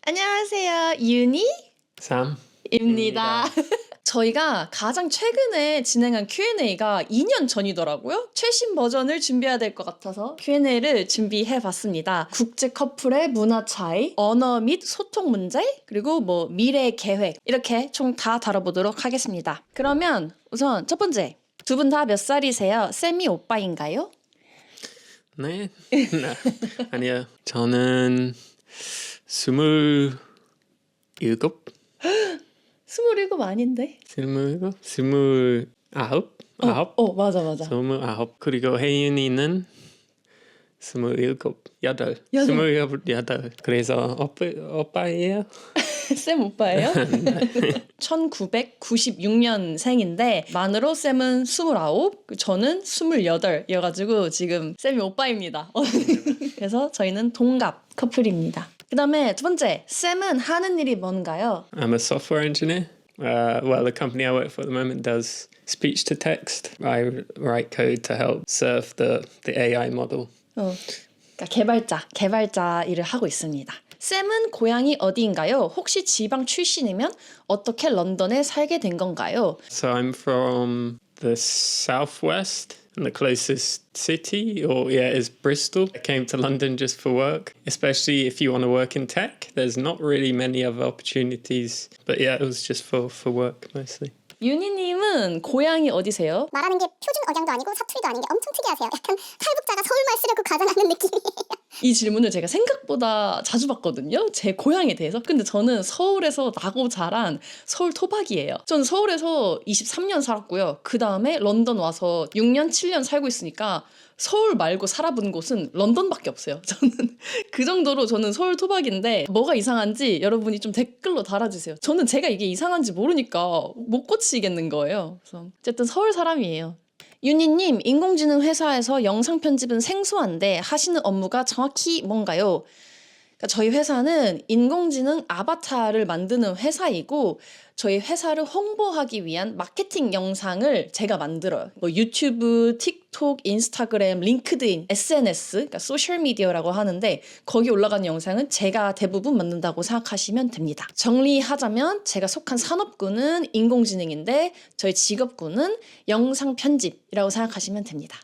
안녕하세요. 윤희 Sam. 입니다. 저희가 가장 최근에 진행한 Q&A가 2년 전이더라고요. 최신 버전을 준비해야 될 것 같아서 Q&A를 준비해봤습니다. 국제 커플의 문화 차이, 언어 및 소통 문제, 그리고 미래 계획 이렇게 총 다 다뤄보도록 하겠습니다. 그러면 우선 첫 번째, 두 분 다 몇 살이세요? 쌤이 오빠인가요? 네. 아니요. 저는 27. 27 아닌데? 27? 29? 맞아. 29. 그리고 혜윤이는 27. 28. 그래서 오빠예요? 쌤 오빠예요? 1996년생인데 만으로 쌤은 29, 저는 28이어가지고 지금 쌤이 오빠입니다. 그래서 저희는 동갑 커플입니다. 그 다음에 두 번째, 쌤은 하는 일이 뭔가요? I'm a software engineer. Well, the company I work for at the moment does speech to text. I write code to help serve the AI model. 그러니까 개발자 일을 하고 있습니다. 쌤은 고향이 어디인가요? 혹시 지방 출신이면 어떻게 런던에 살게 된 건가요? So I'm from the southwest, and the closest city, is Bristol. I came to London just for work, especially if you want to work in tech. There's not really many other opportunities, but yeah, it was just for work mostly. 윤희님은 고향이 어디세요? 말하는 게 표준 억양도 아니고 사투리도 아닌 게 엄청 특이하세요. 약간 탈북자가 서울말 쓰려고 가장하는 느낌이에요. 이 질문을 제가 생각보다 자주 받거든요. 제 고향에 대해서. 근데 저는 서울에서 나고 자란 서울 토박이에요. 저는 서울에서 23년 살았고요. 그 다음에 런던 와서 6년, 7년 살고 있으니까 서울 말고 살아본 곳은 런던밖에 없어요. 저는 그 정도로 저는 서울 토박인데 뭐가 이상한지 여러분이 좀 댓글로 달아주세요. 저는 제가 이게 이상한지 모르니까 못 고치겠는 거예요. 그래서 어쨌든 서울 사람이에요. 윤희님, 인공지능 회사에서 영상 편집은 생소한데 하시는 업무가 정확히 뭔가요? 그러니까 저희 회사는 인공지능 아바타를 만드는 회사이고 저희 회사를 홍보하기 위한 마케팅 영상을 제가 만들어요. 유튜브, 틱톡, 인스타그램, 링크드인, SNS, 그러니까 소셜미디어라고 하는데 거기 올라가는 영상은 제가 대부분 만든다고 생각하시면 됩니다. 정리하자면 제가 속한 산업군은 인공지능인데 저희 직업군은 영상 편집이라고 생각하시면 됩니다.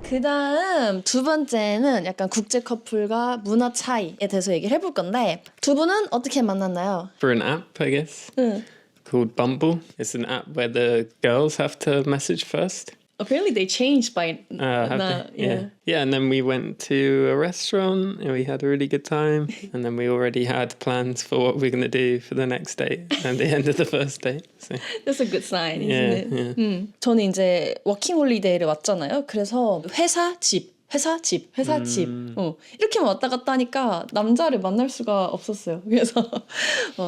그 다음 두 번째는 약간 국제 커플과 문화 차이에 대해서 얘기를 해볼 건데 두 분은 어떻게 만났나요? For an app, I guess, called Bumble. It's an app where the girls have to message first. Apparently they changed by Have they? Yeah, and then we went to a restaurant and we had a really good time. And then we already had plans for what we're going to do for the next date at the end of the first date. So, That's a good sign, isn't it? 저는 이제 워킹 홀리데이를 왔잖아요. 그래서 회사 집 이렇게만 왔다 갔다 하니까 남자를 만날 수가 없었어요. 그래서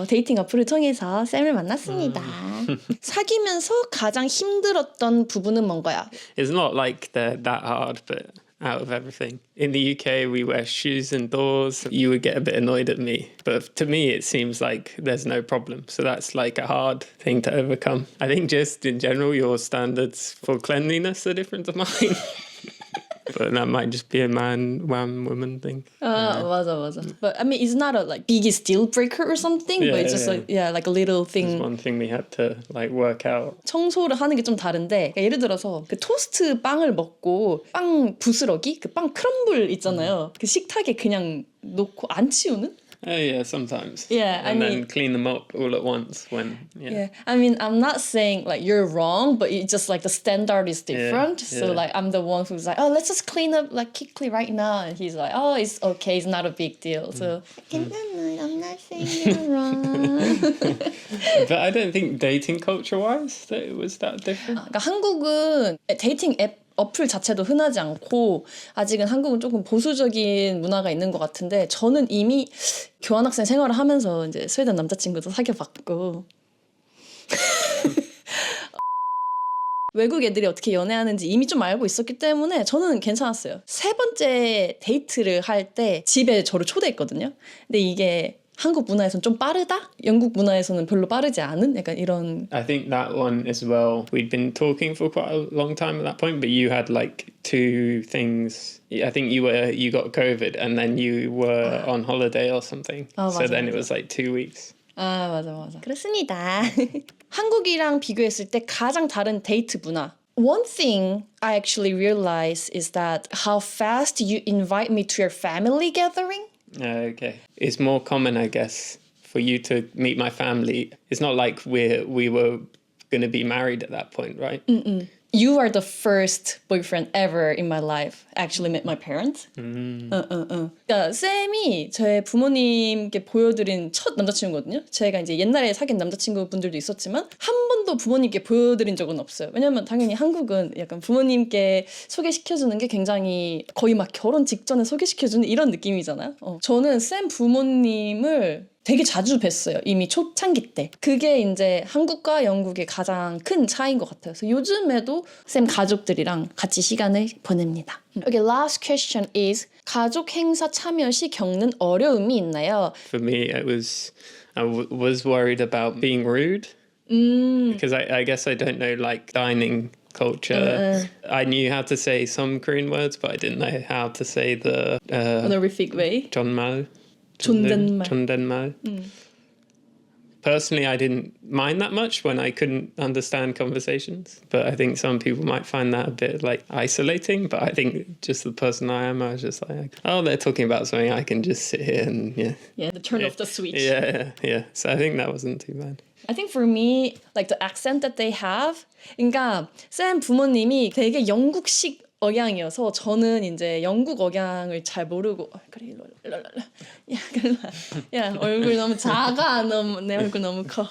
데이팅 어플을 통해서 쌤을 만났습니다. 사귀면서 가장 힘들었던 부분은 뭔가요? it's not like they're that hard, but out of everything. In the UK, we wear shoes indoors. You would get a bit annoyed at me. But to me, it seems like there's no problem. So that's like a hard thing to overcome. I think just in general, your standards for cleanliness are different to mine. But that might just be a man-woman thing. 맞아. But I mean, it's not a biggest deal breaker or something. But it's just like a little thing. It's one thing we had to work out. 청소를 하는 게 좀 다른데 그러니까 예를 들어서 그 토스트 빵을 먹고 빵 부스러기, 그 빵 크럼블 있잖아요. 그 식탁에 그냥 놓고 안 치우는? Oh yeah, sometimes. Yeah, and then clean them up all at once when. Yeah, I mean, I'm not saying you're wrong, but it's just the standard is different. So I'm the one who's like, oh, let's just clean up quickly right now, and he's like, oh, it's okay, it's not a big deal. So I'm not saying you're wrong. But I don't think dating culture-wise that it was that different. 그러니까 한국은 데이팅 앱 어플 자체도 흔하지 않고 아직은 한국은 조금 보수적인 문화가 있는 것 같은데 저는 이미 교환학생 생활을 하면서 이제 스웨덴 남자친구도 사귀어봤고 외국 애들이 어떻게 연애하는지 이미 좀 알고 있었기 때문에 저는 괜찮았어요. 세 번째 데이트를 할 때 집에 저를 초대했거든요. 근데 이게 한국 문화에서는 좀 빠르다? 영국 문화에서는 별로 빠르지 않은? 약간 이런. I think that one as well. We'd been talking for quite a long time at that point, but you had like two things. I think you got COVID and then you were on holiday or something. Oh, so 맞아, then it 맞아. was like 2 weeks. 아, 맞아. 그렇습니다. 한국이랑 비교했을 때 가장 다른 데이트 문화. One thing I actually realized is that how fast you invite me to your family gathering. Okay. It's more common, I guess, for you to meet my family. It's not like we were going to be married at that point, right? You are the first boyfriend ever in my life. Actually met my parents. 그러니까 쌤이 제 부모님께 보여드린 첫 남자친구거든요. 제가 이제 옛날에 사귄 남자친구분들도 있었지만 한 번도 부모님께 보여드린 적은 없어요. 왜냐면 당연히 한국은 약간 부모님께 소개시켜주는 게 굉장히 거의 막 결혼 직전에 소개시켜주는 이런 느낌이잖아요. 저는 쌤 부모님을 되게 자주 뵀어요. 이미 초창기 때. 그게 이제 한국과 영국의 가장 큰 차이인 것 같아요. 그래서 요즘에도 쌤 가족들이랑 같이 시간을 보냅니다. Okay, last question is 가족 행사 참여 시 겪는 어려움이 있나요? For me, it was I was worried about being rude because I guess I don't know like dining culture. I knew how to say some Korean words, but I didn't know how to say the Honorific way. 존말. 존댓말. 존댓말. Personally, I didn't mind that much when I couldn't understand conversations, but I think some people might find that a bit like isolating. But I think just the person I am, I was just like, oh, they're talking about something, I can just sit here and Yeah, the turn off the switch. yeah. So I think that wasn't too bad. I think for me, like the accent that they have. 그러니까 쌤 부모님이 되게 영국식 억양이어서 저는 이제 영국 억양을 잘 모르고 그래 일로 야 얼굴 너무 작아 너무 내 얼굴 너무 커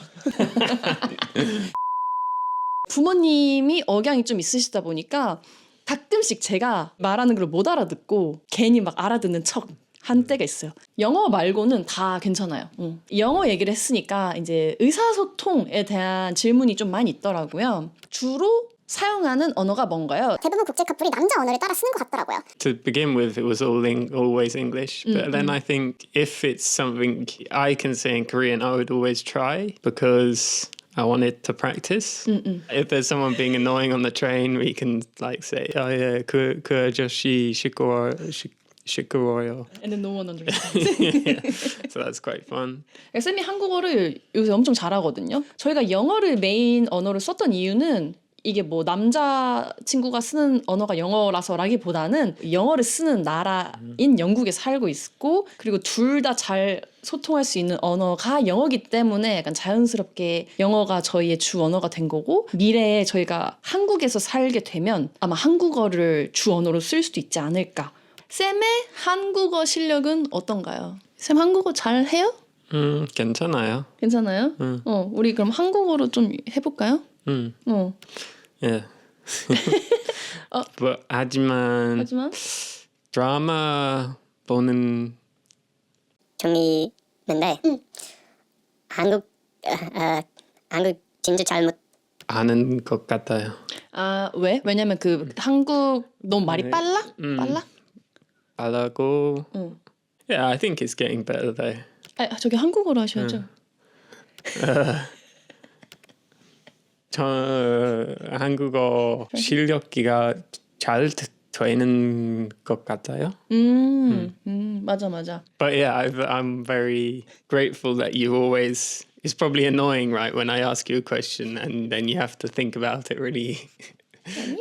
부모님이 억양이 좀 있으시다 보니까 가끔씩 제가 말하는 걸 못 알아듣고 괜히 막 알아듣는 척 한 때가 있어요. 영어 말고는 다 괜찮아요. 영어 얘기를 했으니까 이제 의사소통에 대한 질문이 좀 많이 있더라고요. 주로 사용하는 언어가 뭔가요? 대부분 국제 커플이 남자 언어를 따라 쓰는 것 같더라고요. To begin with, it was always English. But then I think if it's something I can say in Korean, I would always try because I wanted to practice. If there's someone being annoying on the train, we can like say, oh yeah, 그 아저씨 시끄러워요. And then no one understands. So that's quite fun. 쌤이 한국어를 요새 엄청 잘하거든요. 저희가 영어를 메인 언어로 썼던 이유는 이게 뭐 남자친구가 쓰는 언어가 영어라서라기보다는 영어를 쓰는 나라인 영국에 살고 있고 그리고 둘 다 잘 소통할 수 있는 언어가 영어기 때문에 약간 자연스럽게 영어가 저희의 주 언어가 된 거고 미래에 저희가 한국에서 살게 되면 아마 한국어를 주 언어로 쓸 수도 있지 않을까. 쌤의 한국어 실력은 어떤가요? 쌤 한국어 잘 해요? 괜찮아요. 괜찮아요? 우리 그럼 한국어로 좀 해볼까요? Yeah. But 하지만 드라마 보는 중이는데 한국 진짜 잘못 아는 것 같아요. 아, 왜? 왜냐면 그 한국 너무 말이 빨라? 빨라? 빨라고. Yeah, I think it's getting better though. 아, 저기 한국어로 하셔야죠. 저 한국어 실력이가 잘 되는 것 같아요. 맞아. But yeah, I'm very grateful that you always. It's probably annoying, right, when I ask you a question and then you have to think about it really,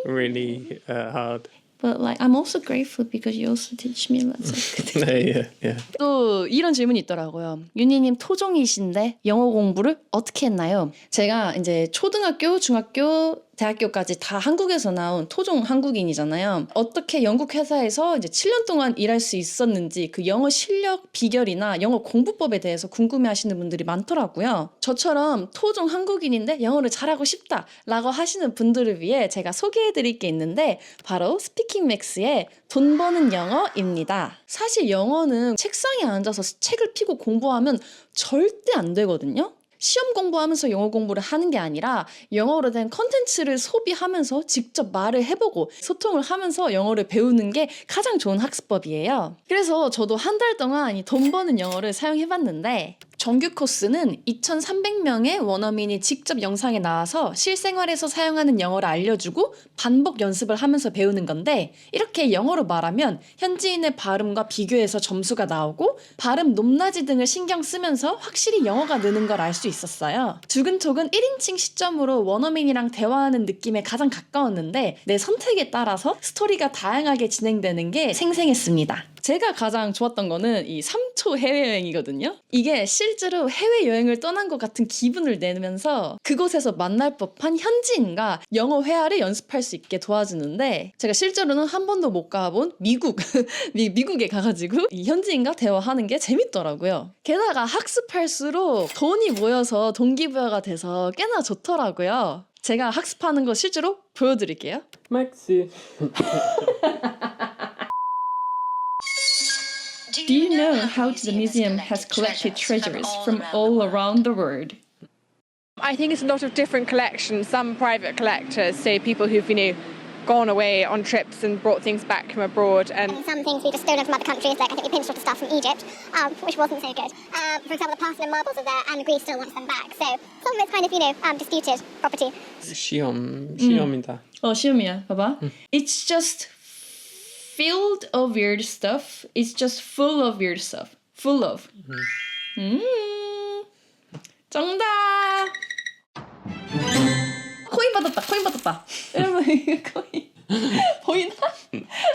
really hard. But like I'm also grateful because you also teach me lots of good things. Yeah. 또 이런 질문이 있더라고요. 윤희님 토종이신데 영어 공부를 어떻게 했나요? 제가 이제 초등학교, 중학교, 대학교까지 다 한국에서 나온 토종 한국인이잖아요. 어떻게 영국 회사에서 이제 7년 동안 일할 수 있었는지 그 영어 실력 비결이나 영어 공부법에 대해서 궁금해하시는 분들이 많더라고요. 저처럼 토종 한국인인데 영어를 잘하고 싶다라고 하시는 분들을 위해 제가 소개해드릴 게 있는데 바로 스피킹 맥스의 돈 버는 영어입니다. 사실 영어는 책상에 앉아서 책을 펴고 공부하면 절대 안 되거든요. 시험 공부하면서 영어 공부를 하는 게 아니라 영어로 된 컨텐츠를 소비하면서 직접 말을 해보고 소통을 하면서 영어를 배우는 게 가장 좋은 학습법이에요. 그래서 저도 한 달 동안 이 돈 버는 영어를 사용해봤는데 정규 코스는 2,300명의 원어민이 직접 영상에 나와서 실생활에서 사용하는 영어를 알려주고 반복 연습을 하면서 배우는 건데 이렇게 영어로 말하면 현지인의 발음과 비교해서 점수가 나오고 발음 높낮이 등을 신경 쓰면서 확실히 영어가 느는 걸 알 수 있었어요. 두근톡은 1인칭 시점으로 원어민이랑 대화하는 느낌에 가장 가까웠는데 내 선택에 따라서 스토리가 다양하게 진행되는 게 생생했습니다. 제가 가장 좋았던 거는 이 3초 해외여행이거든요. 이게 실제로 해외여행을 떠난 것 같은 기분을 내면서 그곳에서 만날 법한 현지인과 영어 회화를 연습할 수 있게 도와주는데 제가 실제로는 한 번도 못 가본 미국에 가가지고 이 현지인과 대화하는 게 재밌더라고요. 게다가 학습할수록 돈이 모여서 동기부여가 돼서 꽤나 좋더라고요. 제가 학습하는 거 실제로 보여드릴게요. Maxi. Do you know how the museum has collected treasures from all around the world? I think it's a lot of different collections, some private collectors, say people who've, gone away on trips and brought things back from abroad. And Some things we just stolen from other countries, like I think we pinched off the stuff from Egypt, which wasn't so good. For example, the Parthenon marbles are there and Greece still wants them back. So some of it's kind of, disputed property. 시험이다. 시험이야. 봐봐. It's just filled of weird stuff. It's just full of weird stuff. Full of. 정답! 코인 받았다. 여러분, 이거 코인. 보이나?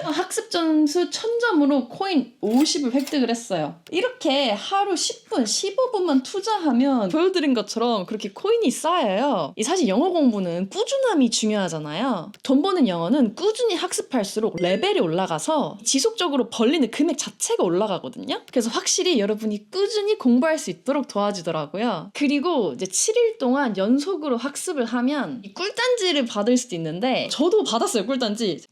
학습 점수 1000점으로 코인 50을 획득을 했어요. 이렇게 하루 10분, 15분만 투자하면 보여드린 것처럼 그렇게 코인이 쌓여요. 사실 영어 공부는 꾸준함이 중요하잖아요. 돈 버는 영어는 꾸준히 학습할수록 레벨이 올라가서 지속적으로 벌리는 금액 자체가 올라가거든요. 그래서 확실히 여러분이 꾸준히 공부할 수 있도록 도와주더라고요. 그리고 이제 7일 동안 연속으로 학습을 하면 이 꿀단지를 받을 수도 있는데 저도 받았어요, 꿀단지.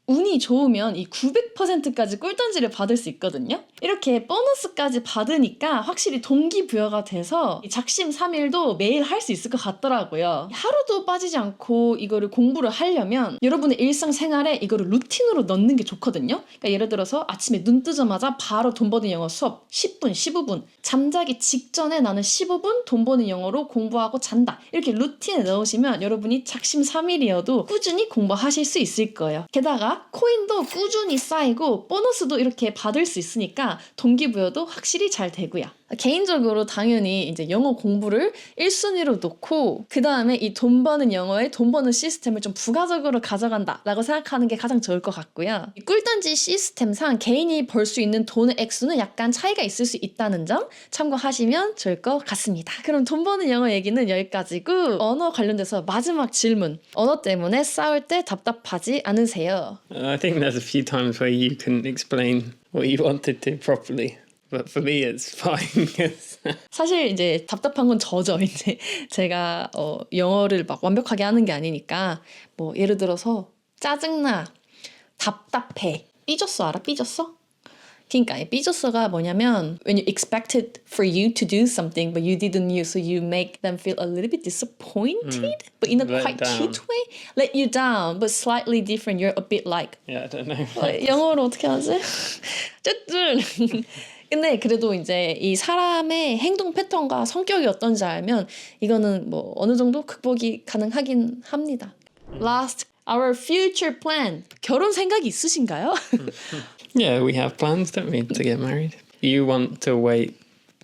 운이 좋으면 이 900%까지 꿀단지를 받을 수 있거든요. 이렇게 보너스까지 받으니까 확실히 동기부여가 돼서 작심삼일도 매일 할 수 있을 것 같더라고요. 하루도 빠지지 않고 이거를 공부를 하려면 여러분의 일상생활에 이거를 루틴으로 넣는 게 좋거든요. 그러니까 예를 들어서 아침에 눈 뜨자마자 바로 돈 버는 영어 수업 10분, 15분 잠자기 직전에 나는 15분 돈 버는 영어로 공부하고 잔다. 이렇게 루틴에 넣으시면 여러분이 작심삼일이어도 꾸준히 공부하실 수 있을 거예요. 게다가 코인도 꾸준히 쌓이고 보너스도 이렇게 받을 수 있으니까 동기부여도 확실히 잘 되고요. 개인적으로 당연히 이제 영어 공부를 1순위로 놓고 그 다음에 이 돈 버는 영어의 돈 버는 시스템을 좀 부가적으로 가져간다라고 생각하는 게 가장 좋을 것 같고요. 이 꿀단지 시스템상 개인이 벌 수 있는 돈의 액수는 약간 차이가 있을 수 있다는 점 참고하시면 좋을 것 같습니다. 그럼 돈 버는 영어 얘기는 여기까지고 언어 관련돼서 마지막 질문. 언어 때문에 싸울 때 답답하지 않으세요? I think there's a few times where you couldn't explain what you wanted to properly. But for me, it's fine. 사실 이제 답답한 건 저죠. 이제 제가 영어를 막 완벽하게 하는 게 아니니까 뭐 예를 들어서 짜증나, 답답해, 삐졌어 알아? 삐졌어? 그러니까 이 삐졌어가 뭐냐면 when you expected for you to do something but you didn't so you make them feel a little bit disappointed but in a Let quite down. cute way. Let you down but slightly different. You're a bit like Yeah, I don't know. 영어로 어떻게 하지? 어쨌든 근데 그래도 이제 이 사람의 행동 패턴과 성격이 어떤지 알면 이거는 뭐 어느 정도 극복이 가능하긴 합니다. Last, our future plan. 결혼 생각이 있으신가요? Yeah, we have plans, don't we, to get married? You want to wait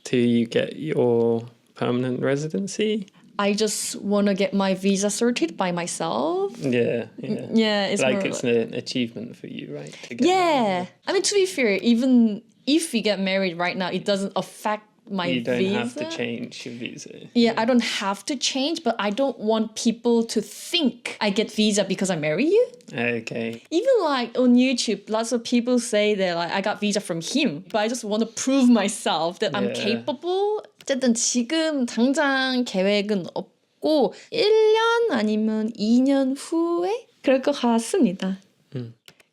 till you get your permanent residency? I just want to get my visa sorted by myself. Yeah. Yeah, it's like more it's an achievement for you, right? To get yeah. I mean, to be fair, even if we get married right now, it doesn't affect my You don't visa. have to change your visa. Yeah, I don't have to change, but I don't want people to think I get visa because I marry you. Okay. Even like on YouTube, lots of people say that like I got visa from him, but I just want to prove myself that I'm Yeah. capable. 어쨌든 지금 당장 계획은 없고 1년 아니면 2년 후에 그럴 것 같습니다.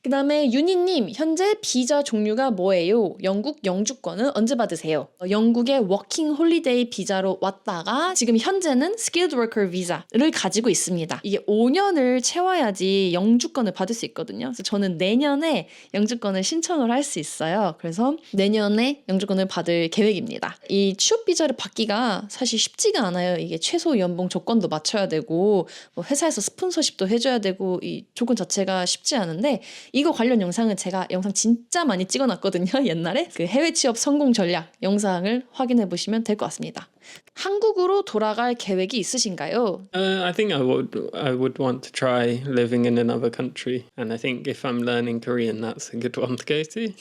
그 다음에 윤희님, 현재 비자 종류가 뭐예요? 영국 영주권은 언제 받으세요? 영국의 워킹 홀리데이 비자로 왔다가 지금 현재는 skilled worker 비자를 가지고 있습니다. 이게 5년을 채워야지 영주권을 받을 수 있거든요. 그래서 저는 내년에 영주권을 신청을 할 수 있어요. 그래서 내년에 영주권을 받을 계획입니다. 이 취업 비자를 받기가 사실 쉽지가 않아요. 이게 최소 연봉 조건도 맞춰야 되고 뭐 회사에서 스폰서십도 해줘야 되고 이 조건 자체가 쉽지 않은데 이거 관련 영상은 제가 영상 진짜 많이 찍어놨거든요. 옛날에 그 해외 취업 성공 전략 영상을 확인해 보시면 될 것 같습니다. 한국으로 돌아갈 계획이 있으신가요? I think I would want to try living in another country, and I think if I'm learning Korean, that's a good one to go to.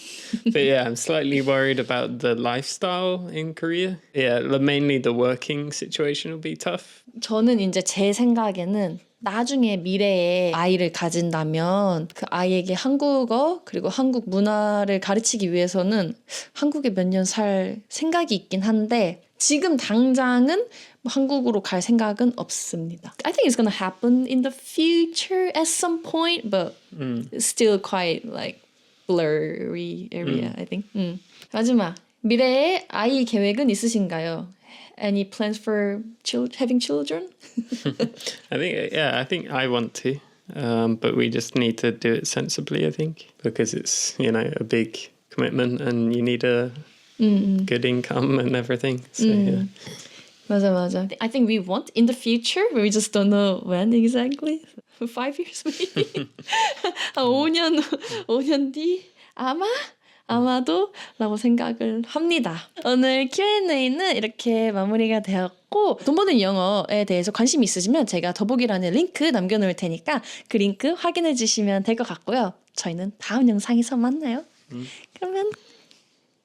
But yeah, I'm slightly worried about the lifestyle in Korea. Yeah, mainly the working situation will be tough. 저는 이제 제 생각에는 나중에 미래에 아이를 가진다면 그 아이에게 한국어 그리고 한국 문화를 가르치기 위해서는 한국에 몇 년 살 생각이 있긴 한데 지금 당장은 한국으로 갈 생각은 없습니다. I think it's gonna happen in the future at some point, but it's still quite like blurry area, I think. 마지막, 미래에 아이 계획은 있으신가요? Any plans for having children? I think I want to, but we just need to do it sensibly, I think, because it's, a big commitment and you need a good income and everything. So, yeah. 맞아. I think we want in the future, but we just don't know when exactly. 5 years maybe? 5년 뒤? 아마도 라고 생각을 합니다. 오늘 Q&A는 이렇게 마무리가 되었고 돈 버는 영어에 대해서 관심 있으시면 제가 더보기란에 링크 남겨놓을 테니까 그 링크 확인해 주시면 될 것 같고요. 저희는 다음 영상에서 만나요. 그러면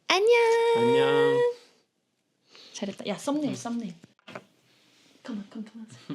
안녕. 안녕. 잘했다. 야 썸네일. Come on.